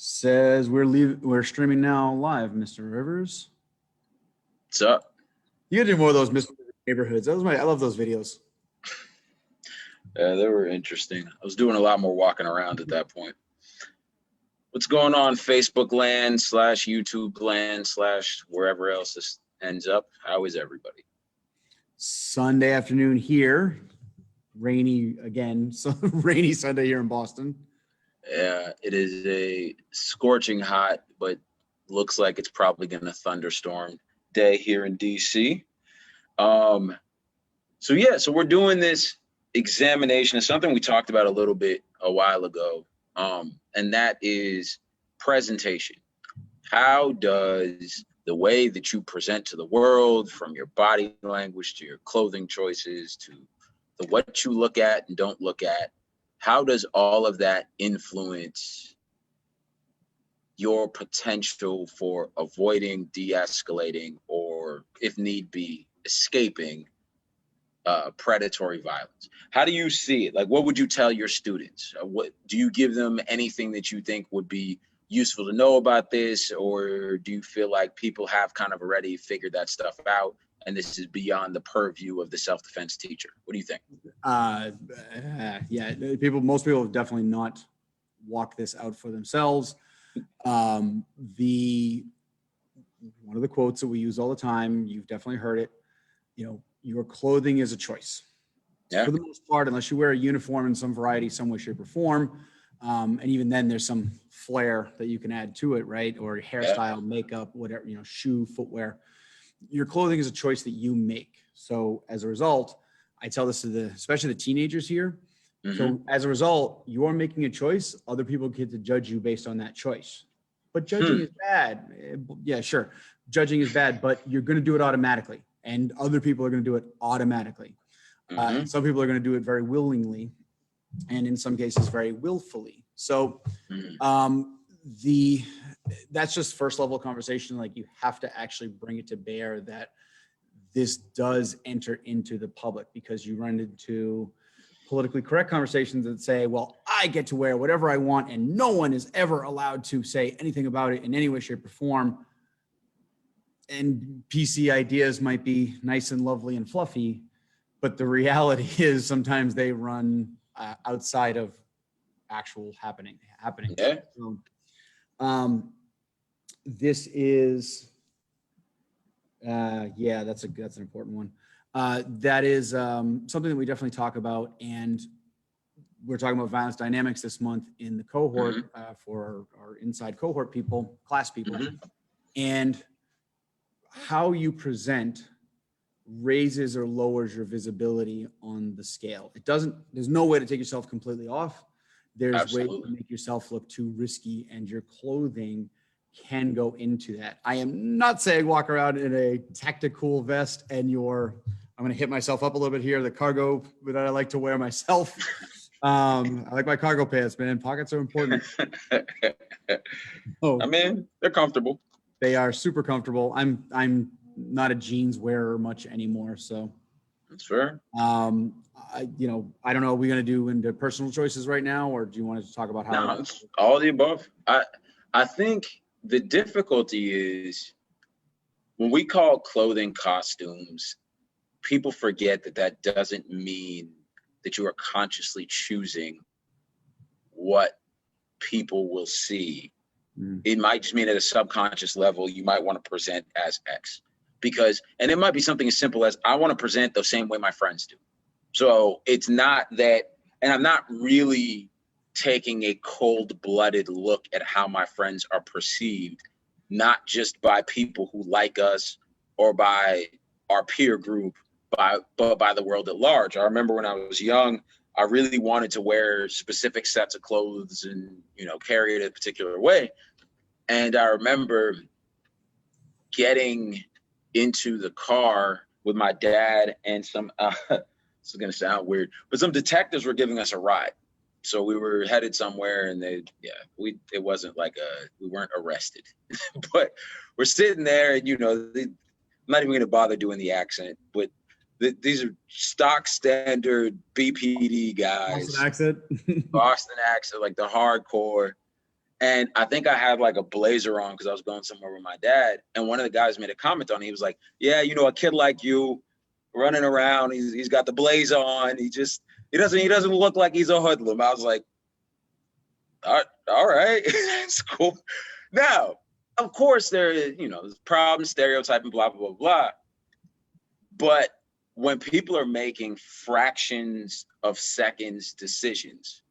Says we're streaming now live, Mr. Rivers. What's up? You gotta do more of those Mr. Neighborhoods. I love those videos. They were interesting. I was doing a lot more walking around at that point. What's going on, Facebook land / YouTube land / wherever else this ends up? How is everybody? Sunday afternoon here. Rainy again. So rainy Sunday here in Boston. Yeah, it is a scorching hot, but looks like it's probably going to thunderstorm day here in DC. So we're doing this examination of something we talked about a little bit a while ago, and that is presentation. How does the way that you present to the world, from your body language to your clothing choices to the what you look at and don't look at, how does all of that influence your potential for avoiding, de-escalating, or if need be, escaping predatory violence? How do you see it? Like, what would you tell your students? What do you give them? Anything that you think would be useful to know about this, or do you feel like people have kind of already figured that stuff out and this is beyond the purview of the self-defense teacher? What do you think? Yeah, most people have definitely not walked this out for themselves. One of the quotes that we use all the time, you've definitely heard it, your clothing is a choice. Yeah. For the most part, unless you wear a uniform in some variety, some way, shape, or form. And even then there's some flair that you can add to it, right? Or hairstyle, makeup, whatever, shoe, footwear. Your clothing is a choice that you make. So as a result, I tell this to especially the teenagers here. Mm-hmm. So as a result, you're making a choice. Other people get to judge you based on that choice. But judging is bad. Yeah, sure. Judging is bad, but you're going to do it automatically. And other people are going to do it automatically. Mm-hmm. Some people are going to do it very willingly, and in some cases very willfully. So that's just first level conversation. Like, you have to actually bring it to bear that this does enter into the public, because you run into politically correct conversations that say, well, I get to wear whatever I want and no one is ever allowed to say anything about it in any way, shape, or form. And PC ideas might be nice and lovely and fluffy, but the reality is sometimes they run outside of actual happening. Yeah. So, this is, that's an important one. That is something that we definitely talk about, and we're talking about violence dynamics this month in the cohort for our inside cohort people, class people, and how you present raises or lowers your visibility on the scale. There's no way to take yourself completely off. There's ways to make yourself look too risky, and your clothing can go into that. I am not saying walk around in a tactical vest and I'm going to hit myself up a little bit here, the cargo that I like to wear myself. I like my cargo pants, man. Pockets are important. I mean, they're comfortable. They are super comfortable. I'm not a jeans wearer much anymore, so that's fair. I don't know. Are we going to do into personal choices right now, or do you want to talk about how? No, it's all of the above. I think the difficulty is when we call clothing costumes, people forget that doesn't mean that you are consciously choosing what people will see. It might just mean at a subconscious level, you might want to present as X, and it might be something as simple as, I want to present the same way my friends do. So it's not that, and I'm not really taking a cold-blooded look at how my friends are perceived, not just by people who like us or by our peer group, but by the world at large. I remember when I was young, I really wanted to wear specific sets of clothes and, carry it a particular way. And I remember getting into the car with my dad and some, this is going to sound weird, but some detectives were giving us a ride. So we were headed somewhere, and it wasn't like we weren't arrested, but we're sitting there, and I'm not even going to bother doing the accent, but these are stock standard BPD guys. Boston accent, like the hardcore. And I think I had like a blazer on because I was going somewhere with my dad. And one of the guys made a comment on it. He was like, yeah, you know, a kid like you running around, he's got the blazer on. He doesn't look like he's a hoodlum. I was like, all right, it's cool. Now, of course, there's problems, stereotyping, blah, blah, blah, blah. But when people are making fractions of seconds decisions,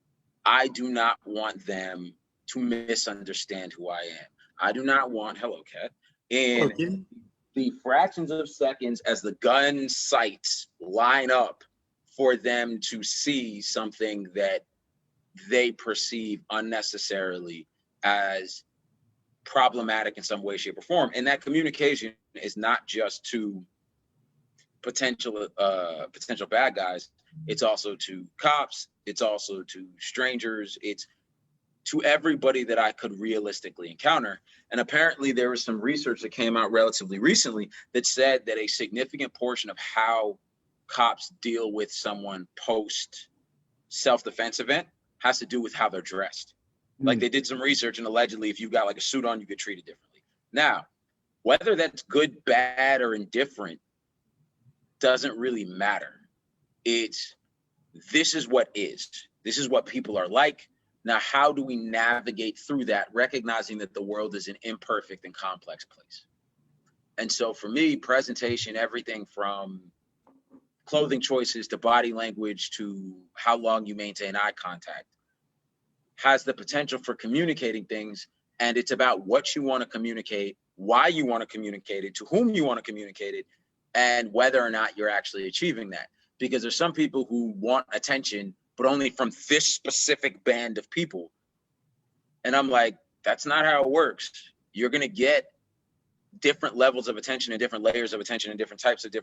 I do not want them to misunderstand who I am. I do not want, hello, Cat, in the fractions of seconds as the gun sights line up for them to see something that they perceive unnecessarily as problematic in some way, shape, or form. And that communication is not just to potential bad guys. It's also to cops. It's also to strangers. It's to everybody that I could realistically encounter. And apparently there was some research that came out relatively recently that said that a significant portion of how cops deal with someone post self-defense event has to do with how they're dressed. Like they did some research, and allegedly if you got like a suit on, you get treated differently. Now, whether that's good, bad, or indifferent doesn't really matter. This is what is. This is what people are like. Now, how do we navigate through that, recognizing that the world is an imperfect and complex place? And so for me, presentation, everything from clothing choices to body language to how long you maintain eye contact, has the potential for communicating things. And it's about what you want to communicate, why you want to communicate it, to whom you want to communicate it, and whether or not you're actually achieving that. Because there's some people who want attention, but only from this specific band of people. And I'm like, that's not how it works. You're going to get different levels of attention and different layers of attention and different types of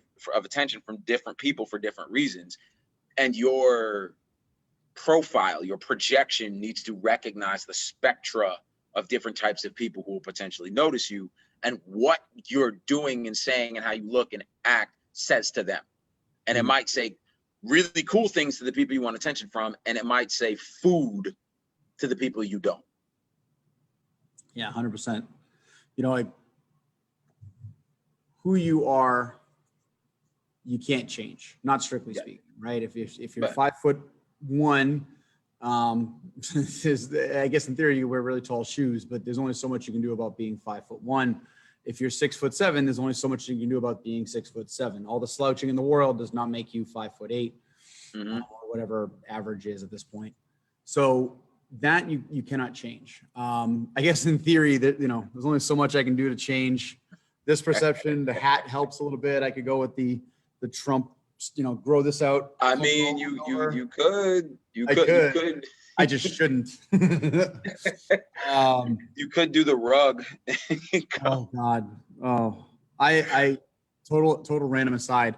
attention from different people for different reasons. And your profile, your projection needs to recognize the spectra of different types of people who will potentially notice you, and what you're doing and saying and how you look and act says to them. And it might say really cool things to the people you want attention from, and it might say food to the people you don't. Yeah, 100%. You know, who you are, you can't change, not strictly speaking, right? If you're 5'1", I guess in theory you wear really tall shoes, but there's only so much you can do about being 5'1". If you're 6'7", there's only so much you can do about being 6'7". All the slouching in the world does not make you 5'8", or whatever average is at this point. So that you cannot change. I guess in theory that, there's only so much I can do to change this perception. The hat helps a little bit. I could go with the Trump, grow this out. I mean, you could. I just shouldn't. You could do the rug. Oh God. Oh, I total random aside.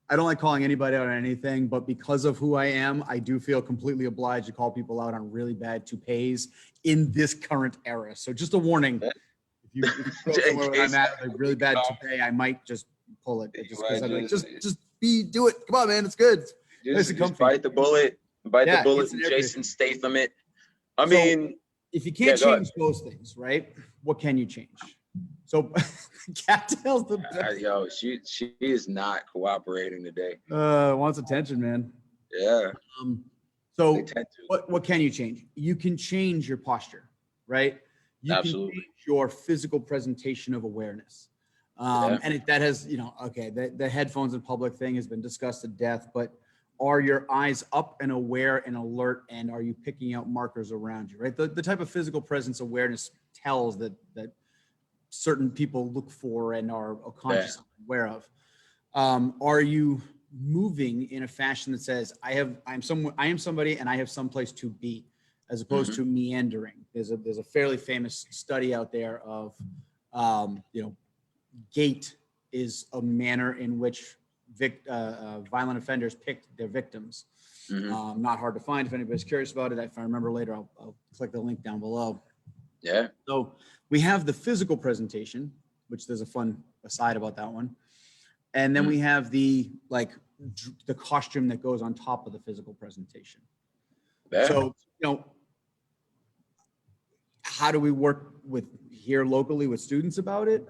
I don't like calling anybody out on anything, but because of who I am, I do feel completely obliged to call people out on really bad toupees in this current era. So just a warning. If you go somewhere where I'm at, like really bad toupee, I might just pull it. Just because I'm like, just do it. Come on, man. It's good. Just bite the bullet. The bullet and Jason Statham it. I mean, if you can't change those things, right? What can you change? So Cattail's the best. Yo, she is not cooperating today. Wants attention, man. Yeah. So what can you change? You can change your posture, right? You Absolutely. can change your physical presentation of awareness. And that has, the headphones in public thing has been discussed to death, but are your eyes up and aware and alert, and are you picking out markers around you, right? The type of physical presence awareness tells that certain people look for and are consciously aware of. Are you moving in a fashion that says, I am somebody and I have someplace to be, as opposed to meandering? There's a fairly famous study out there of, gait is a manner in which violent offenders picked their victims. Not hard to find if anybody's curious about it. If I remember later, I'll click the link down below. Yeah. So we have the physical presentation, which there's a fun aside about that one. And then we have the costume that goes on top of the physical presentation. So, how do we work with here locally with students about it?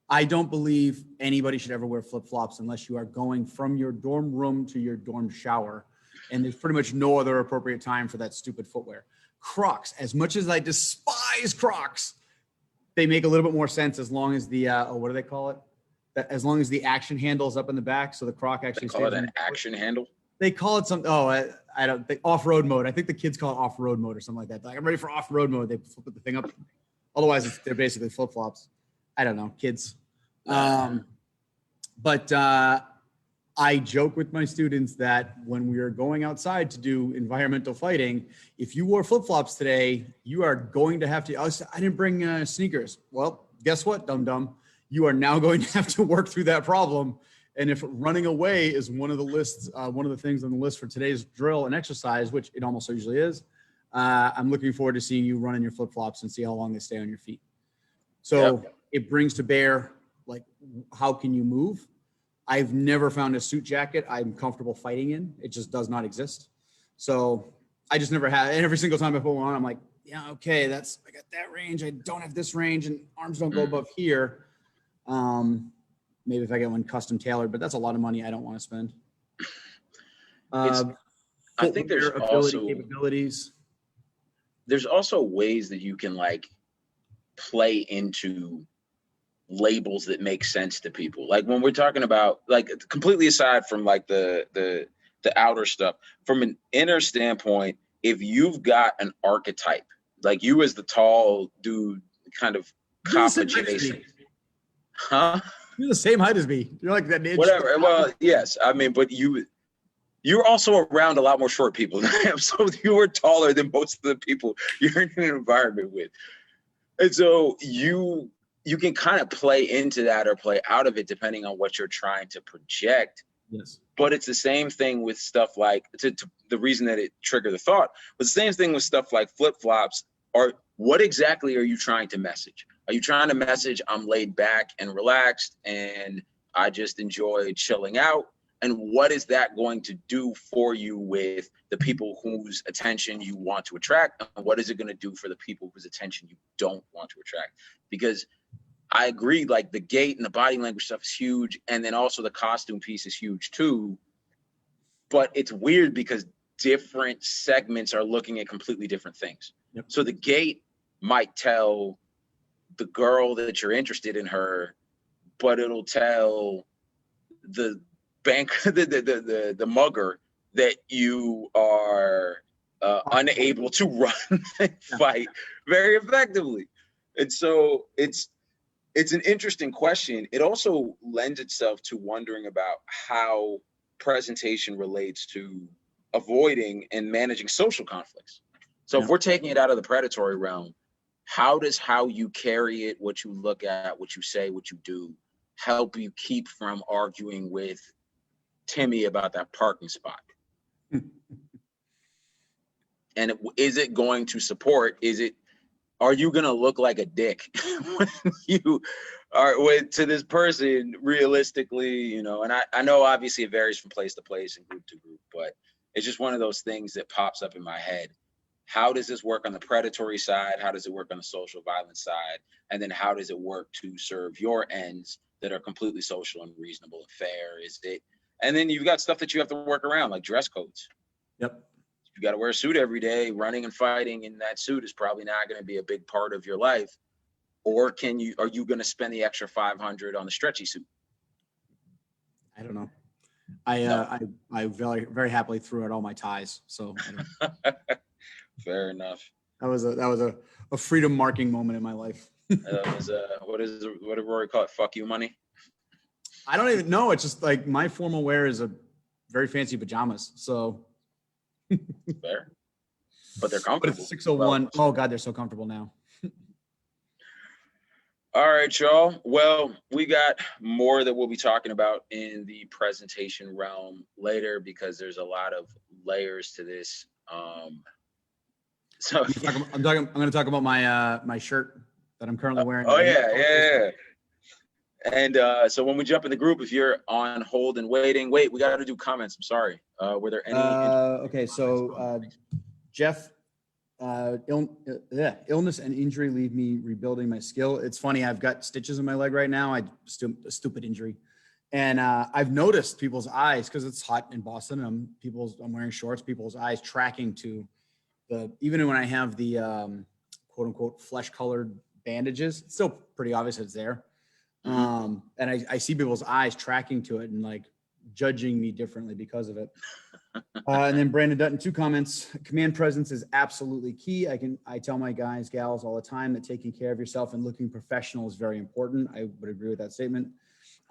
I don't believe anybody should ever wear flip-flops unless you are going from your dorm room to your dorm shower. And there's pretty much no other appropriate time for that stupid footwear. Crocs, as much as I despise Crocs, they make a little bit more sense as long as the, what do they call it? As long as the action handle is up in the back. So the Croc actually They call it an action handle? They call it something. Oh, I don't think off-road mode. I think the kids call it off-road mode or something like that. Like, I'm ready for off-road mode. They flip the thing up. Otherwise, they're basically flip-flops. I don't know, kids. But I joke with my students that when we are going outside to do environmental fighting, if you wore flip-flops today, you are going to have to, I didn't bring sneakers. Well, guess what, dum-dum? You are now going to have to work through that problem. And if running away is one of the lists, one of the things on the list for today's drill and exercise, which it almost usually is, I'm looking forward to seeing you run in your flip-flops and see how long they stay on your feet. So it brings to bear, like, how can you move? I've never found a suit jacket I'm comfortable fighting in. It just does not exist. So I just never have. And every single time I put one on, I'm like, yeah, okay, I got that range. I don't have this range and arms don't go above here. Maybe if I get one custom tailored, but that's a lot of money I don't want to spend. I think there's also capabilities. There's also ways that you can like play into labels that make sense to people. Like when we're talking about, like, completely aside from like the outer stuff, from an inner standpoint, if you've got an archetype, like you as the tall dude, kind of cop adjacent, huh? You're the same height as me. You're like that ninja. Whatever. Well, yes. I mean, but you're also around a lot more short people than I am. So you are taller than most of the people you're in an environment with. And so you can kind of play into that or play out of it depending on what you're trying to project. Yes. But it's the same thing with stuff like, to the reason that it triggered the thought, but the same thing with stuff like flip-flops. Or what exactly are you trying to message? Are you trying to message, I'm laid back and relaxed and I just enjoy chilling out? And what is that going to do for you with the people whose attention you want to attract? And what is it going to do for the people whose attention you don't want to attract? Because I agree, like the gait and the body language stuff is huge. And then also the costume piece is huge too. But it's weird because different segments are looking at completely different things. Yep. So the gait might tell the girl that you're interested in her, but it'll tell the bank, the mugger that you are unable to run and fight very effectively. And so it's an interesting question. It also lends itself to wondering about how presentation relates to avoiding and managing social conflicts. So if we're taking it out of the predatory realm, how does how you carry it, what you look at, what you say, what you do, help you keep from arguing with Timmy about that parking spot? And is it going to support, are you going to look like a dick when you are to this person realistically, and I know obviously it varies from place to place and group to group, but it's just one of those things that pops up in my head. How does this work on the predatory side? How does it work on the social violence side? And then how does it work to serve your ends that are completely social and reasonable and fair? And then you've got stuff that you have to work around, like dress codes. Yep. You got to wear a suit every day. Running and fighting in that suit is probably not going to be a big part of your life. Or are you going to spend the extra $500 on the stretchy suit? I don't know. I very, very happily threw out all my ties. So I don't Fair enough. That was a freedom marking moment in my life. That was what did Rory call it? Fuck you money? I don't even know. It's just like my formal wear is a very fancy pajamas. So fair. But they're comfortable. But it's 601. Oh God, they're so comfortable now. All right, y'all. Well, we got more that we'll be talking about in the presentation realm later because there's a lot of layers to this. So I'm going to talk about my shirt that I'm currently wearing. Oh yeah. And so when we jump in the group, if you're on hold and waiting, we got to do comments. I'm sorry. Were there any? Okay, so Jeff illness and injury leave me rebuilding my skill. It's funny. I've got stitches in my leg right now. A stupid injury. And I've noticed people's eyes, because it's hot in Boston. I'm wearing shorts, people's eyes tracking to even when I have the quote unquote flesh colored bandages, it's still pretty obvious it's there. And I see people's eyes tracking to it and like judging me differently because of it. And then Brandon Dutton, 2 comments. Command presence is absolutely key. I tell my guys, gals all the time that taking care of yourself and looking professional is very important. I would agree with that statement.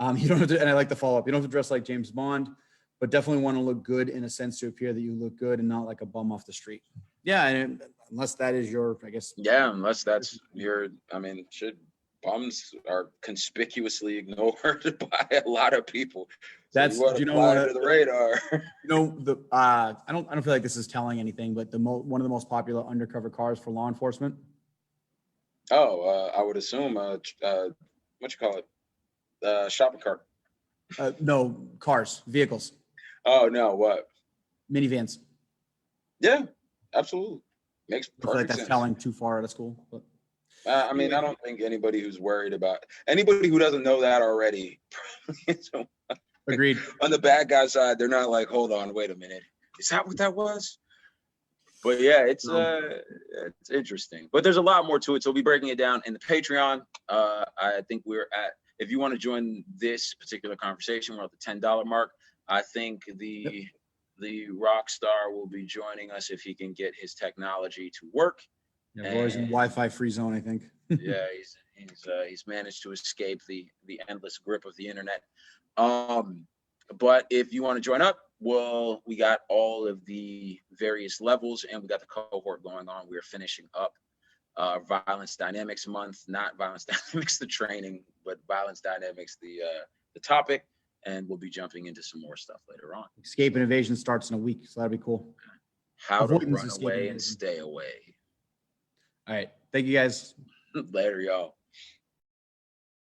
You don't have to, and I like the follow up. You don't have to dress like James Bond, but definitely want to look good in a sense to appear that you look good and not like a bum off the street. Yeah. And unless that is your, I guess. Yeah. Unless that's your, bums are conspicuously ignored by a lot of people. That's, so you know, under the radar. I don't feel like this is telling anything, but one of the most popular undercover cars for law enforcement. I would assume, what you call it? Shopping cart. No, vehicles. Oh no, what? Minivans. Yeah, absolutely. Makes perfect I feel like that's sense. telling too far out of school. But. I don't think anybody who's worried about anybody who doesn't know that already. Agreed. On the bad guy side, they're not like, hold on, wait a minute, is that what that was? But yeah, it's interesting. But there's a lot more to it. So we'll be breaking it down in the Patreon. I think if you want to join this particular conversation, we're at the $10 mark. I think the rock star will be joining us if he can get his technology to work. Yeah, Rory's in Wi-Fi free zone, I think. Yeah, he's managed to escape the endless grip of the internet. But if you want to join up, well, we got all of the various levels, and we got the cohort going on. We're finishing up Violence Dynamics Month, not Violence Dynamics the training, but Violence Dynamics the topic, and we'll be jumping into some more stuff later on. Escape and Evasion starts in a week, so that'll be cool. How to run away and stay away. All right. Thank you, guys. Later, y'all.